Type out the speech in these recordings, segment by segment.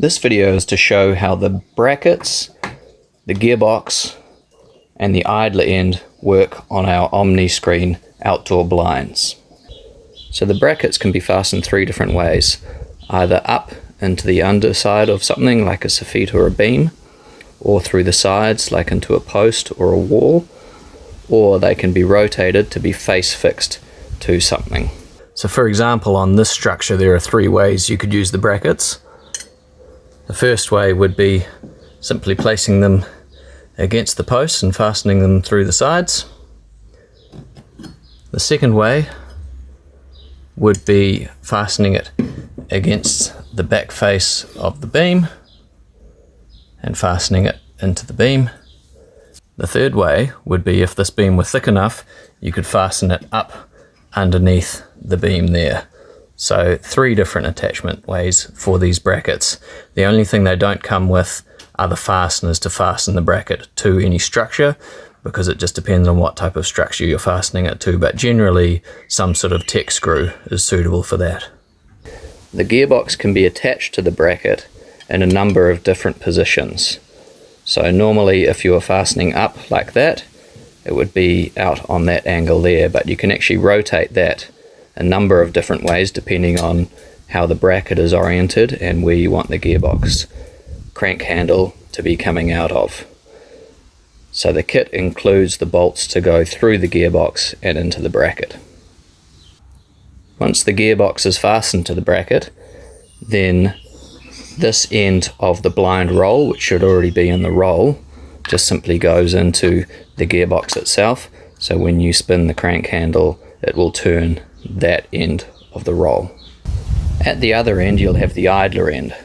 This video is to show how the brackets, the gearbox and the idler end work on our Omni Screen outdoor blinds. So the brackets can be fastened three different ways, either up into the underside of something like a soffit or a beam, or through the sides like into a post or a wall, or they can be rotated to be face fixed to something. So for example, on this structure there are three ways you could use the brackets. The first way would be simply placing them against the posts and fastening them through the sides. The second way would be fastening it against the back face of the beam and fastening it into the beam. The third way would be, if this beam were thick enough, you could fasten it up underneath the beam there. So three different attachment ways for these brackets. The only thing they don't come with are the fasteners to fasten the bracket to any structure, because it just depends on what type of structure you're fastening it to, but generally some sort of tech screw is suitable for that. The gearbox can be attached to the bracket in a number of different positions. So normally if you were fastening up like that, it would be out on that angle there, but you can actually rotate that a number of different ways depending on how the bracket is oriented and where you want the gearbox crank handle to be coming out of. So the kit includes the bolts to go through the gearbox and into the bracket. Once the gearbox is fastened to the bracket, then this end of the blind roll, which should already be in the roll, just simply goes into the gearbox itself. So when you spin the crank handle, it will turn that end of the roll. At the other end you'll have the idler end.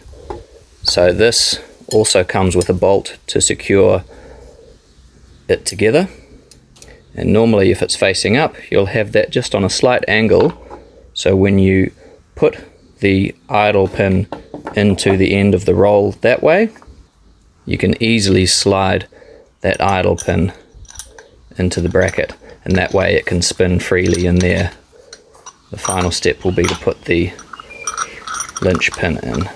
So this also comes with a bolt to secure it together, and normally if it's facing up you'll have that just on a slight angle, so when you put the idle pin into the end of the roll that way, you can easily slide that idle pin into the bracket, and that way it can spin freely in there. The final step will be to put the lynch pin in.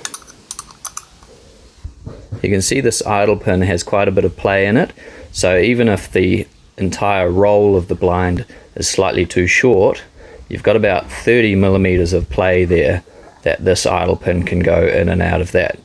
You can see this idle pin has quite a bit of play in it, so even if the entire roll of the blind is slightly too short, you've got about 30 millimeters of play there that this idle pin can go in and out of that.